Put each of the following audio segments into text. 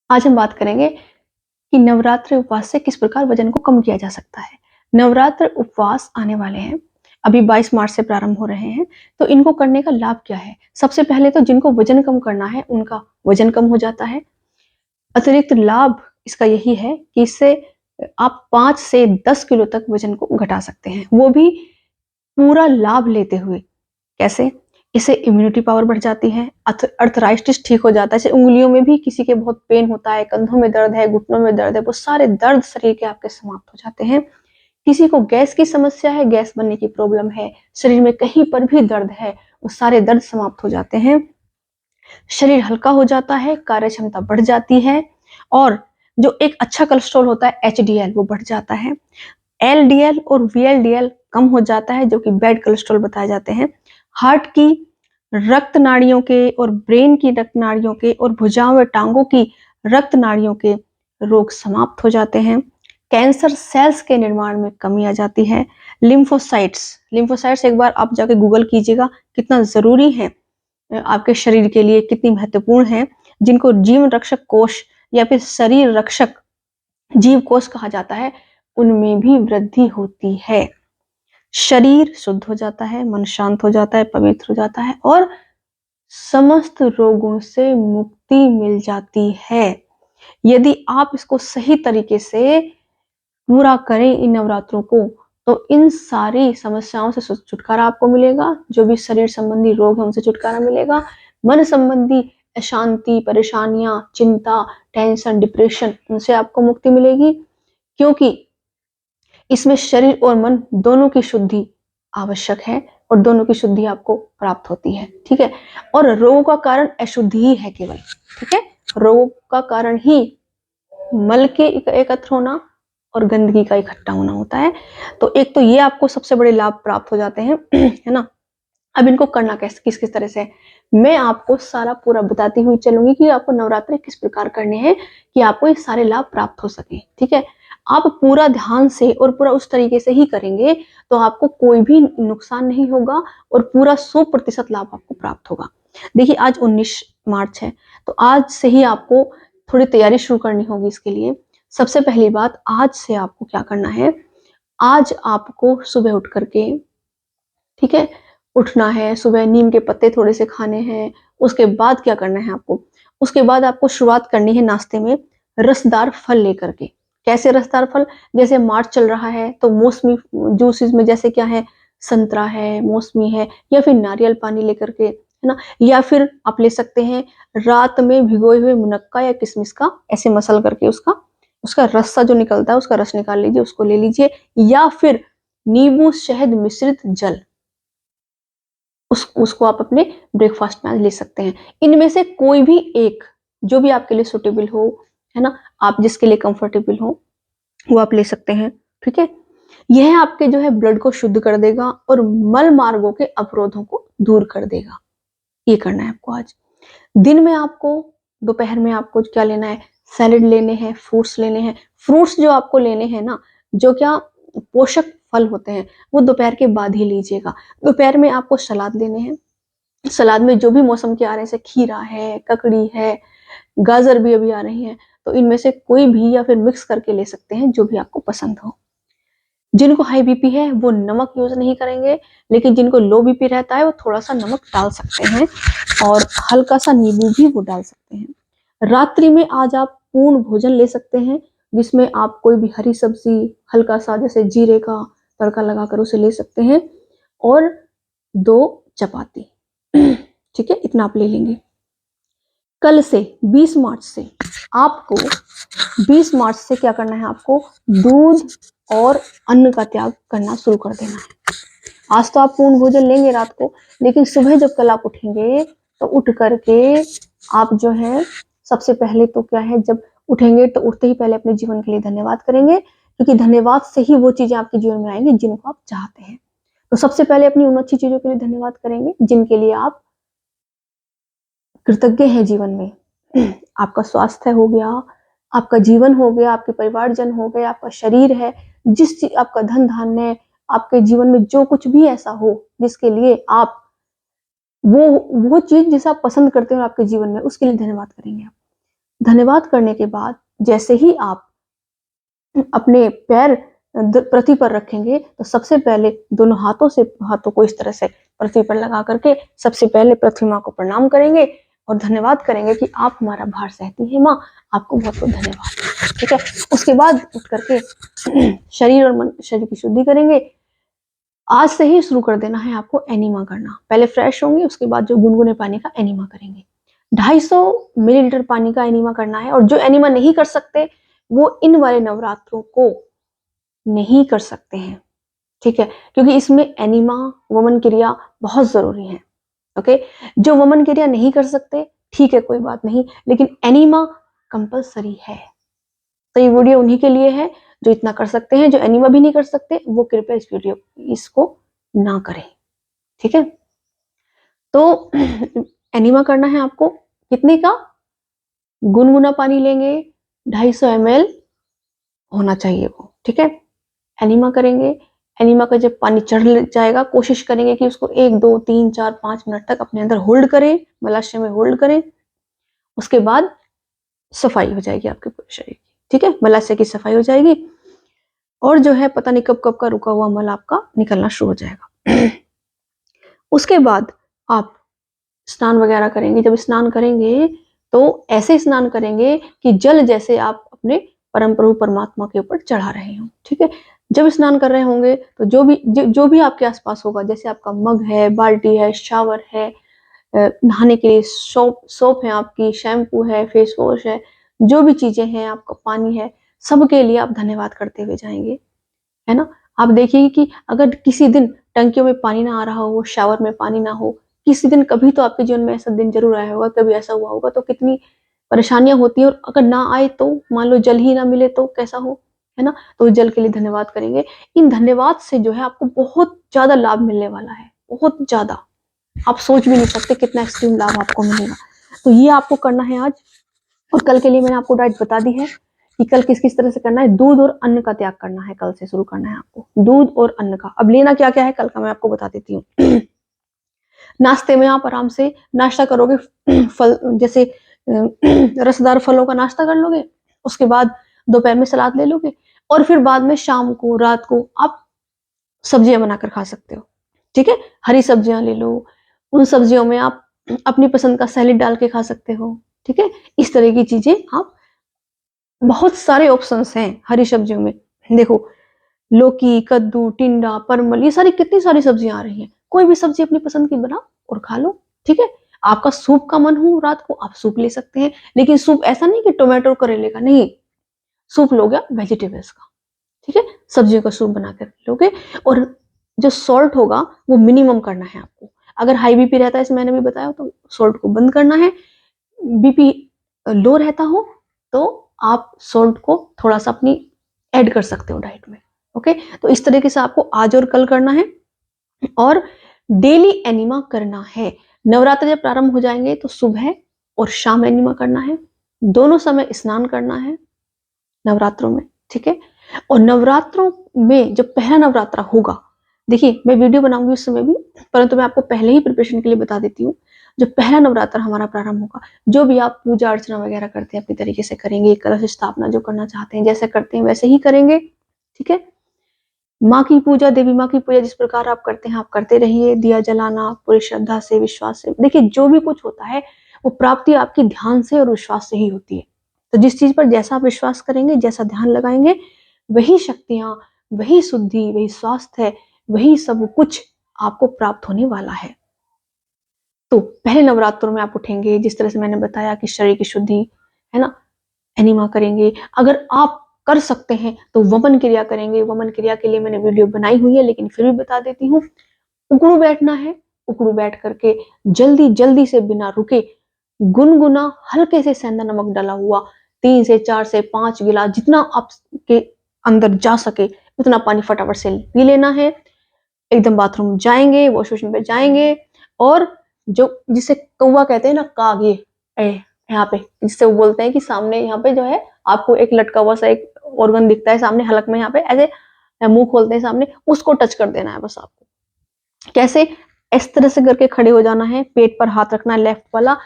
आज हम बात करेंगे कि नवरात्रि उपवास से किस प्रकार वजन को कम किया जा सकता है। नवरात्र उपवास आने वाले हैं, अभी 22 मार्च से प्रारंभ हो रहे हैं, तो इनको करने का लाभ क्या है? सबसे पहले तो जिनको वजन कम करना है, उनका वजन कम हो जाता है। अतिरिक्त लाभ इसका यही है कि इससे आप 5 से 10 किलो तक वजन को घटा सकते हैं, वो भी पूरा लाभ लेते हुए। कैसे? इससे इम्यूनिटी पावर बढ़ जाती है, अर्थराइटिस ठीक हो जाता है, जैसे उंगलियों में भी किसी के बहुत पेन होता है, कंधों में दर्द है, घुटनों में दर्द है, वो सारे दर्द शरीर के आपके समाप्त हो जाते हैं। किसी को गैस की समस्या है, गैस बनने की प्रॉब्लम है, शरीर में कहीं पर भी दर्द है, वो सारे दर्द समाप्त हो जाते हैं। शरीर हल्का हो जाता है, कार्य क्षमता बढ़ जाती है, और जो एक अच्छा कोलेस्ट्रॉल होता है एचडीएल वो बढ़ जाता है। एलडीएल और वीएलडीएल कम हो जाता है, जो कि बैड कोलेस्ट्रॉल बताए जाते हैं। हार्ट की रक्त नाड़ियों के और ब्रेन की रक्त नाड़ियों के और भुजाओं व टांगों की रक्त नाड़ियों के रोग समाप्त हो जाते हैं। कैंसर सेल्स के निर्माण में कमी आ जाती है। लिम्फोसाइट्स एक बार आप जाके गूगल कीजिएगा, कितना जरूरी है आपके शरीर के लिए, कितनी महत्वपूर्ण है। जिनको जीवन रक्षक कोष या फिर शरीर रक्षक जीव कोष कहा जाता है, उनमें भी वृद्धि होती है। शरीर शुद्ध हो जाता है, मन शांत हो जाता है, पवित्र हो जाता है, और समस्त रोगों से मुक्ति मिल जाती है। यदि आप इसको सही तरीके से पूरा करें इन नवरात्रों को, तो इन सारी समस्याओं से छुटकारा आपको मिलेगा। जो भी शरीर संबंधी रोग है उनसे छुटकारा मिलेगा। मन संबंधी अशांति, परेशानियां, चिंता, टेंशन, डिप्रेशन, उनसे आपको मुक्ति मिलेगी, क्योंकि इसमें शरीर और मन दोनों की शुद्धि आवश्यक है, और दोनों की शुद्धि आपको प्राप्त होती है। ठीक है, और रोगों का कारण अशुद्धि ही है केवल। ठीक है, रोगों का कारण ही मल के एकत्र होना और गंदगी का इकट्ठा होना होता है। तो एक तो ये आपको सबसे बड़े लाभ प्राप्त हो जाते हैं है ना। अब इनको करना कैसे, किस किस तरह से, मैं आपको सारा पूरा बताती हुई चलूंगी कि आपको नवरात्रि किस प्रकार करने हैं कि आपको ये सारे लाभ प्राप्त हो सके। ठीक है, आप पूरा ध्यान से और पूरा उस तरीके से ही करेंगे तो आपको कोई भी नुकसान नहीं होगा, और पूरा 100% लाभ आपको प्राप्त होगा। देखिए, आज 19 मार्च है, तो आज से ही आपको थोड़ी तैयारी शुरू करनी होगी इसके लिए। सबसे पहली बात, आज से आपको क्या करना है, आज आपको सुबह उठ करके, ठीक है, उठना है, सुबह नीम के पत्ते थोड़े से खाने हैं। उसके बाद क्या करना है आपको, उसके बाद आपको शुरुआत करनी है नाश्ते में रसदार फल लेकर के। कैसे रसदार फल? जैसे मार्च चल रहा है तो मौसमी जूसेस में जैसे क्या है, संतरा है, मौसमी है, या फिर नारियल पानी लेकर के, है ना। या फिर आप ले सकते हैं रात में भिगोए हुए मुनक्का या किशमिश का ऐसे मसल करके उसका उसका रस्सा जो निकलता है उसका रस निकाल लीजिए, उसको ले लीजिए। या फिर नींबू शहद मिश्रित जल, उसको आप अपने ब्रेकफास्ट में ले सकते हैं। इनमें से कोई भी एक जो भी आपके लिए सुटेबल हो, है ना, आप जिसके लिए कंफर्टेबल हो वो आप ले सकते हैं। ठीक है, यह आपके जो है ब्लड को शुद्ध कर देगा और मल मार्गों के अवरोधों को दूर कर देगा। ये करना है आपको आज। दिन में आपको, दोपहर में आपको क्या लेना है, सैलेड लेने हैं, फ्रूट्स लेने हैं। फ्रूट्स जो आपको लेने हैं ना, जो क्या पोषक फल होते हैं, वो दोपहर के बाद ही लीजिएगा। दोपहर में आपको सलाद लेने हैं। सलाद में जो भी मौसम के आ रहे हैं, जैसे खीरा है, ककड़ी है, गाजर भी अभी आ रही है, तो इनमें से कोई भी या फिर मिक्स करके ले सकते हैं, जो भी आपको पसंद हो। जिनको हाई बीपी है वो नमक यूज नहीं करेंगे, लेकिन जिनको लो बीपी रहता है वो थोड़ा सा नमक डाल सकते हैं, और हल्का सा नींबू भी वो डाल सकते हैं। रात्रि में आज आप पूर्ण भोजन ले सकते हैं, जिसमें आप कोई भी हरी सब्जी, हल्का सा जैसे जीरे का तड़का लगाकर उसे ले सकते हैं, और 2 चपाती। ठीक है, इतना आप ले लेंगे। कल से 20 मार्च से आपको 20 मार्च से क्या करना है, आपको दूध और अन्न का त्याग करना शुरू कर देना है। आज तो आप पूर्ण भोजन लेंगे रात को, लेकिन सुबह जब कल आप उठेंगे तो उठ करके आप जो है, सबसे पहले तो क्या है, जब उठेंगे तो उठते ही पहले अपने जीवन के लिए धन्यवाद करेंगे, क्योंकि धन्यवाद से ही वो चीजें आपके जीवन में आएंगी जिनको आप चाहते हैं। तो सबसे पहले अपनी उन अच्छी चीजों के लिए धन्यवाद करेंगे जिनके लिए आप कृतज्ञ हैं जीवन में। आपका स्वास्थ्य हो गया, आपका जीवन हो गया, आपके परिवारजन हो गए, आपका शरीर है, जिस चीज, आपका धन धान्य, आपके जीवन में जो कुछ भी ऐसा हो जिसके लिए आप वो चीज जिसे आप पसंद करते हो आपके जीवन में, उसके लिए धन्यवाद करेंगे आप। धन्यवाद करने के बाद जैसे ही आप अपने पैर पृथ्वी पर रखेंगे तो सबसे पहले दोनों हाथों को इस तरह से पृथ्वी पर लगा करके सबसे पहले पृथ्वी माँ को प्रणाम करेंगे और धन्यवाद करेंगे कि आप हमारा भार सहती हैं माँ, आपको बहुत बहुत धन्यवाद। ठीक है, उसके बाद उठ करके शरीर की शुद्धि करेंगे। आज से ही शुरू कर देना है आपको एनिमा करना। पहले फ्रेश होंगे, उसके बाद जो गुनगुने पानी का एनिमा करेंगे। 250 मिलीलीटर पानी का एनिमा करना है। और जो एनिमा नहीं कर सकते वो इन वाले नवरात्रों को नहीं कर सकते हैं। ठीक है, क्योंकि इसमें एनिमा वमन क्रिया बहुत जरूरी है। ओके, जो वमन क्रिया नहीं कर सकते ठीक है, कोई बात नहीं, लेकिन एनिमा कंपलसरी है। तो ये वीडियो उन्हीं के लिए है जो इतना कर सकते हैं। जो एनिमा भी नहीं कर सकते वो कृपया इस वीडियो इसको ना करें। ठीक है, तो एनिमा करना है आपको कितने का? गुनगुना पानी लेंगे, 250 ml होना चाहिए वो। ठीक है, एनिमा करेंगे। एनिमा का जब पानी चढ़ जाएगा, कोशिश करेंगे कि उसको 1 2 3 4 5 मिनट तक अपने अंदर होल्ड करें, मलाशय में होल्ड करें। उसके बाद सफाई हो जाएगी आपके पूरे शरीर की। ठीक है, मलाशय की सफाई हो जाएगी और जो है पता नहीं कब कब का रुका हुआ मल आपका निकलना शुरू हो जाएगा। उसके बाद आप स्नान वगैरह करेंगे। जब स्नान करेंगे तो ऐसे स्नान करेंगे कि जल जैसे आप अपने परम प्रभु परमात्मा के ऊपर चढ़ा रहे हो। ठीक है, जब स्नान कर रहे होंगे तो जो भी आपके आसपास होगा, जैसे आपका मग है, बाल्टी है, शावर है, नहाने के लिए सोप है, आपकी शैम्पू है, फेस वॉश है, जो भी चीजें हैं, आपका पानी है, सबके लिए आप धन्यवाद करते हुए जाएंगे। है ना, आप देखिए कि अगर किसी दिन टंकियों में पानी ना आ रहा हो, शावर में पानी ना हो, किसी दिन कभी तो आपके जीवन में ऐसा दिन जरूर आया होगा, कभी ऐसा हुआ होगा, तो कितनी परेशानियां होती है। और अगर ना आए तो मान लो जल ही ना मिले तो कैसा हो, है ना। तो जल के लिए धन्यवाद करेंगे। इन धन्यवाद से जो है आपको बहुत ज्यादा लाभ मिलने वाला है, बहुत ज्यादा, आप सोच भी नहीं सकते कितना एक्सट्रीम लाभ आपको मिलेगा। तो ये आपको करना है आज। और कल के लिए मैंने आपको डाइट बता दी है कि कल किस किस तरह से करना है। दूध और अन्न का त्याग करना है, कल से शुरू करना है आपको दूध और अन्न का। अब लेना क्या क्या है कल का मैं आपको बता देती हूँ। नाश्ते में आप आराम से नाश्ता करोगे, फल जैसे रसदार फलों का नाश्ता कर लोगे। उसके बाद दोपहर में सलाद ले लोगे और फिर बाद में शाम को रात को आप सब्जियां बनाकर खा सकते हो। ठीक है, हरी सब्जियां ले लो, उन सब्जियों में आप अपनी पसंद का सैलेड डाल के खा सकते हो। ठीक है, इस तरह की चीजें आप, बहुत सारे ऑप्शंस हैं हरी सब्जियों में। देखो, लौकी, कद्दू, टिंडा, परमल, ये सारी कितनी सारी सब्जियां आ रही हैं। कोई भी सब्जी अपनी पसंद की बनाओ और खा लो। ठीक है, आपका सूप का मन हो रात को आप सूप ले सकते हैं, लेकिन सूप ऐसा नहीं कि टोमेटो करेले का, नहीं, सूप लोगे वेजिटेबल्स का। ठीक है, सब्जियों का सूप बनाकर लोगे। और जो सॉल्ट होगा वो मिनिमम करना है आपको। अगर हाई बीपी रहता है, मैंने भी बताया, तो सॉल्ट को बंद करना है। बीपी लो रहता हो तो आप सॉल्ट को थोड़ा सा अपनी ऐड कर सकते हो डाइट में। ओके, तो इस तरीके से आपको आज और कल करना है और डेली एनिमा करना है। नवरात्र जब प्रारंभ हो जाएंगे तो सुबह और शाम एनिमा करना है, दोनों समय स्नान करना है नवरात्रों में। ठीक है, और नवरात्रों में जब पहला नवरात्रा होगा, देखिए मैं वीडियो बनाऊंगी उस समय भी, परंतु मैं आपको पहले ही प्रिपरेशन के लिए बता देती हूँ। जब पहला नवरात्र हमारा प्रारंभ होगा, जो भी आप पूजा अर्चना वगैरह करते हैं अपनी तरीके से करेंगे, कलश स्थापना जो करना चाहते हैं जैसे करते हैं वैसे ही करेंगे। ठीक है, माँ की पूजा, देवी माँ की पूजा जिस प्रकार आप करते हैं आप करते रहिए। दिया जलाना पूरी श्रद्धा से, विश्वास से। देखिए, जो भी कुछ होता है वो प्राप्ति आपकी ध्यान से और विश्वास से ही होती है। तो जिस चीज पर जैसा आप विश्वास करेंगे, जैसा ध्यान लगाएंगे, वही शक्तियां, वही शुद्धि, वही स्वास्थ्य, वही सब कुछ आपको प्राप्त होने वाला है। तो पहले नवरात्रों में आप उठेंगे जिस तरह से मैंने बताया कि शरीर की शुद्धि, है ना, एनिमा करेंगे। अगर आप कर सकते हैं तो वमन क्रिया करेंगे। वमन क्रिया के लिए मैंने वीडियो बनाई हुई है, लेकिन फिर भी बता देती हूँ। उकड़ू बैठना है, उकड़ू बैठ करके जल्दी जल्दी से बिना रुके गुनगुना हल्के से सेंधा नमक डाला हुआ 3 से 4 से 5 गिलास, जितना आपके अंदर जा सके उतना पानी फटाफट से पी लेना है। एकदम बाथरूम जाएंगे, वॉश बेसिन पे जाएंगे और जो जिसे कौवा कहते हैं ना, काग, ये यहाँ पे जिससे वो बोलते हैं कि सामने यहाँ पे जो है आपको एक लटका हुआ सा एक ऑर्गन दिखता है सामने हलक में, यहाँ पे ऐसे मुंह खोलते हैं सामने, उसको टच कर देना है बस आपको। कैसे? इस तरह से करके खड़े हो जाना है, पेट पर हाथ रखना है लेफ्ट वाला,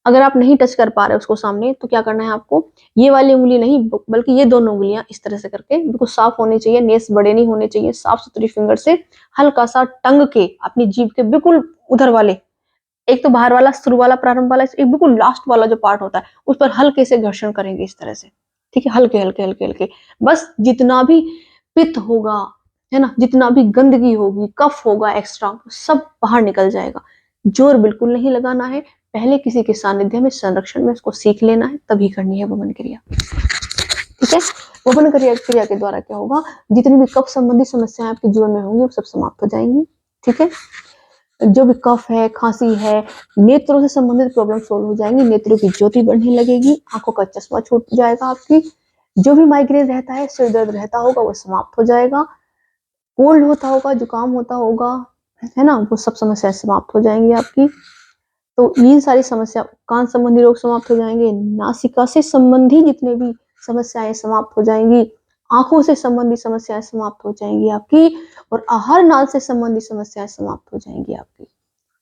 अगर आप नहीं टच कर पा रहे उसको सामने, तो क्या करना है आपको, ये वाली उंगली नहीं बल्कि ये दोनों उंगलियां इस तरह से करके बिल्कुल साफ होनी चाहिए, नेल्स बड़े नहीं होने चाहिए, साफ सुथरी फिंगर से हल्का सा टंग के अपनी जीभ के बिल्कुल उधर वाले, एक तो बाहर वाला, शुरू वाला, प्रारंभ वाला, एक बिल्कुल लास्ट वाला जो पार्ट होता है उस पर हल्के से घर्षण करेंगे इस तरह से, ठीक है, हल्के हल्के हल्के हल्के। बस जितना भी पित्त होगा, है ना, जितना भी गंदगी होगी, कफ होगा एक्स्ट्रा, सब बाहर निकल जाएगा। जोर बिल्कुल नहीं लगाना है, पहले किसी के सानिध्य में, संरक्षण में उसको सीख लेना है, तभी करनी है वमन क्रिया, ठीक है। वमन क्रिया के द्वारा क्या होगा, जितनी भी कफ संबंधी समस्याएं आपके जीवन में होंगी वो सब समाप्त हो जाएंगी, ठीक है। जो भी कफ है, खांसी है, नेत्रों से संबंधित प्रॉब्लम सोल्व हो जाएंगी, नेत्रों की ज्योति बढ़ने लगेगी, आंखों का चश्मा छूट जाएगा आपकी, जो भी माइग्रेन रहता है, सिर दर्द रहता होगा वो समाप्त हो जाएगा, कोल्ड होता होगा, जुकाम होता होगा, है ना, वो सब समस्याएं समाप्त हो जाएंगी आपकी। तो ये सारी समस्या, कान संबंधी रोग समाप्त हो जाएंगे, नासिका से संबंधी जितने भी समस्याएं समाप्त हो जाएंगी, आंखों से संबंधी समस्याएं समाप्त हो जाएंगी आपकी, और आहार नाल से संबंधी समस्याएं समाप्त हो जाएंगी आपकी,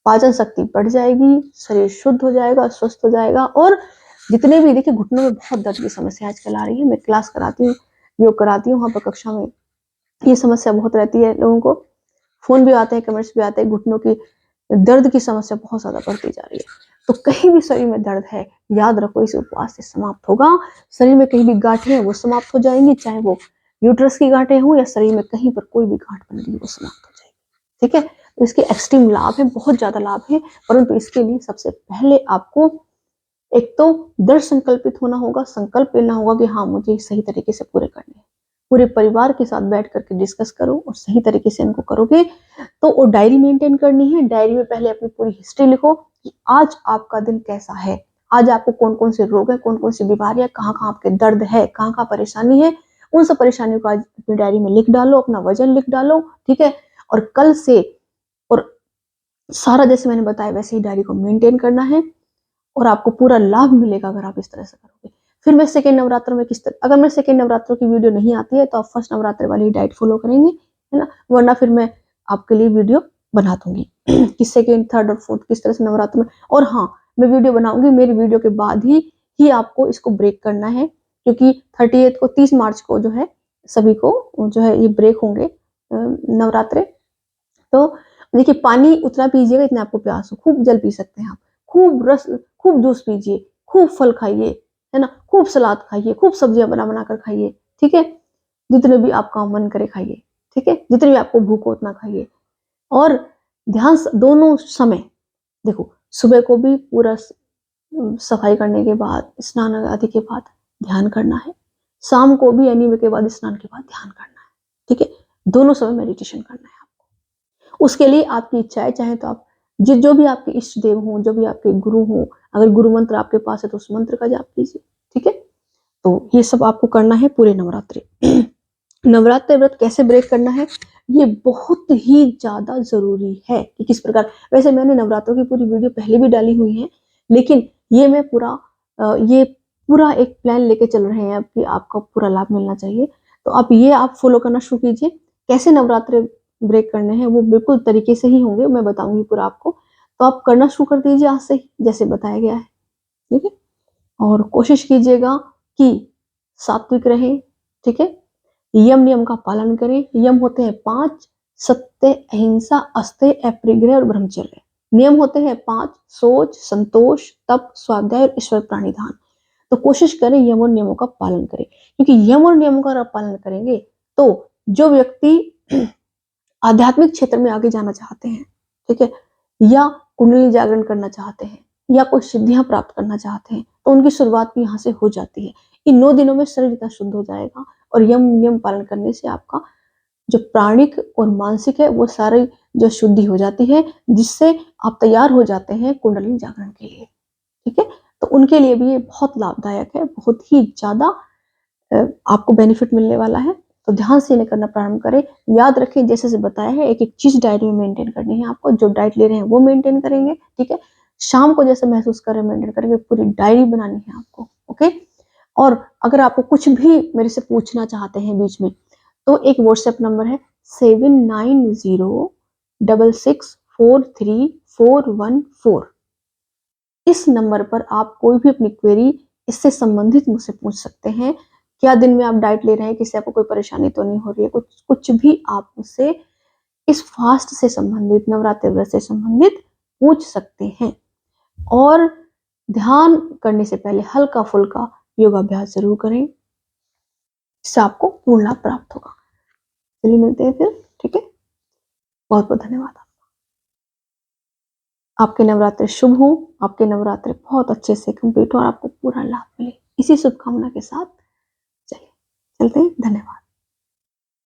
पाचन शक्ति बढ़ जाएगी, शरीर शुद्ध हो जाएगा, स्वस्थ हो जाएगा। और जितने भी, देखिए घुटनों में बहुत दर्द की समस्या आजकल आ रही है, मैं क्लास कराती हूँ, योग कराती हूँ, वहां पर कक्षा में ये समस्या बहुत रहती है लोगों को, फोन भी आते हैं, कमेंट्स भी आते हैं, घुटनों की दर्द की समस्या बहुत ज्यादा बढ़ती जा रही है। तो कहीं भी शरीर में दर्द है, याद रखो इस उपवास से समाप्त होगा। शरीर में कहीं भी गांठें हैं वो समाप्त हो जाएंगी, चाहे वो यूट्रस की गांठें हों या शरीर में कहीं पर कोई भी गांठ बन रही है वो समाप्त हो जाएगी, ठीक है। तो इसके एक्सट्रीम लाभ है, बहुत ज्यादा लाभ है, परंतु इसके लिए सबसे पहले आपको एक तो दृढ़ संकल्पित होना होगा, संकल्प लेना होगा कि हाँ मुझे सही तरीके से पूरे करने हैं, पूरे परिवार के साथ बैठ करके डिस्कस करो और सही तरीके से इनको करोगे। तो वो डायरी मेंटेन करनी है, डायरी में पहले अपनी पूरी हिस्ट्री लिखो कि आज आपका दिन कैसा है, आज आपको कौन कौन से रोग है, कौन कौन सी बीमारियां, कहाँ कहाँ आपके दर्द है, कहाँ कहाँ परेशानी है, उन सब परेशानियों को आज अपनी डायरी में लिख डालो, अपना वजन लिख डालो, ठीक है। और कल से, और सारा जैसे मैंने बताया वैसे ही डायरी को मेंटेन करना है, और आपको पूरा लाभ मिलेगा अगर आप इस तरह से करोगे। फिर मैं सेकेंड नवरात्र में किस तरह, अगर मैं सेकेंड नवरात्र की वीडियो नहीं आती है तो आप फर्स्ट नवरात्र वाली डाइट फॉलो करेंगे, है ना, वरना फिर मैं आपके लिए वीडियो बना दूंगी कि सेकेंड, थर्ड और फोर्थ किस तरह से नवरात्र में। और हाँ, मैं वीडियो बनाऊंगी, मेरी वीडियो के बाद ही आपको इसको ब्रेक करना है, क्योंकि 30 को, 30 मार्च को जो है सभी को जो है ये ब्रेक होंगे नवरात्रे। तो देखिए पानी उतना पीजिएगा इतना आपको प्यास हो, खूब जल पी सकते हैं आप, खूब रस, खूब जूस पीजिए, खूब फल खाइए, है ना, खूब सलाद खाइए, खूब सब्जियां बना बना कर खाइए, ठीक है, जितने भी आपका मन करे खाइए, ठीक है, जितने भी आपको भूख हो उतना खाइए। और ध्यान दोनों समय, देखो सुबह को भी पूरा सफाई करने के बाद, स्नान आदि के बाद ध्यान करना है, शाम को भी एनीवे के बाद, स्नान के बाद ध्यान करना है, ठीक है, दोनों समय मेडिटेशन करना है। उसके लिए आपकी इच्छा है, चाहे तो आप जो भी आपके इष्ट देव हों, जो भी आपके गुरु हों, अगर गुरु मंत्र आपके पास है तो उस मंत्र का जाप कीजिए, ठीक है। तो ये सब आपको करना है पूरे नवरात्रि नवरात्र व्रत कैसे ब्रेक करना है, ये बहुत ही ज्यादा जरूरी है कि किस प्रकार। वैसे मैंने नवरात्रों की पूरी वीडियो पहले भी डाली हुई है, लेकिन ये मैं पूरा एक प्लान लेके चल रहे हैं अब कि आपको पूरा लाभ मिलना चाहिए। तो आप फॉलो करना शुरू कीजिए। कैसे नवरात्रे ब्रेक करने हैं वो बिल्कुल तरीके से ही होंगे, मैं बताऊंगी पूरा आपको। तो आप करना शुरू कर दीजिए आज से ही, जैसे बताया गया है, ठीक है। और कोशिश कीजिएगा कि सात्विक रहे, ठीक है, यम नियम का पालन करें। यम होते हैं 5: सत्य, अहिंसा, अस्तेय, अपरिग्रह और ब्रह्मचर्य। नियम होते हैं 5: सोच, संतोष, तप, स्वाध्याय और ईश्वर प्राणिधान। तो कोशिश करें यम और नियमों का पालन करें, क्योंकि यम और नियमों का पालन करेंगे तो जो व्यक्ति आध्यात्मिक क्षेत्र में आगे जाना चाहते हैं, ठीक है, या कुंडली जागरण करना चाहते हैं, या कोई सिद्धियां प्राप्त करना चाहते हैं, तो उनकी शुरुआत भी यहाँ से हो जाती है। इन 9 दिनों में शरीर इतना शुद्ध हो जाएगा, और यम नियम पालन करने से आपका जो प्राणिक और मानसिक है वो सारी जो शुद्धि हो जाती है, जिससे आप तैयार हो जाते हैं कुंडली जागरण के लिए, ठीक है। तो उनके लिए भी ये बहुत लाभदायक है, बहुत ही ज्यादा आपको बेनिफिट मिलने वाला है। तो ध्यान से इन्हें करना प्रारंभ करें। याद रखें जैसे से बताया है, एक एक चीज डायरी में मेंटेन करनी है आपको, जो डाइट ले रहे हैं वो मेंटेन करेंगे, ठीक है। शाम को जैसे महसूस कर रहे हैं मेंटेन करेंगे, पूरी डायरी बनानी है आपको, ओके। और अगर आपको कुछ भी मेरे से पूछना चाहते हैं बीच में, तो एक व्हाट्सएप नंबर है 7906643414। इस नंबर पर आप कोई भी अपनी क्वेरी इससे संबंधित मुझसे पूछ सकते हैं। क्या दिन में आप डाइट ले रहे हैं, किसी आपको कोई परेशानी तो नहीं हो रही है, कुछ भी आप मुझसे इस फास्ट से संबंधित, नवरात्रि व्रत से संबंधित पूछ सकते हैं। और ध्यान करने से पहले हल्का-फुल्का योगाभ्यास ज़रूर करें, इससे आपको पूर्ण लाभ प्राप्त होगा। चलिए मिलते हैं फिर, ठीक है? बहुत-बहुत धन्यवाद। आपके नवरात्रि शुभ हों, आपके नवरात्रि बहुत अच्छे से कंप्लीट हों और आपको पूरा लाभ मिले। इसी शुभकामना के साथ चलिए, चलते हैं, धन्यवाद।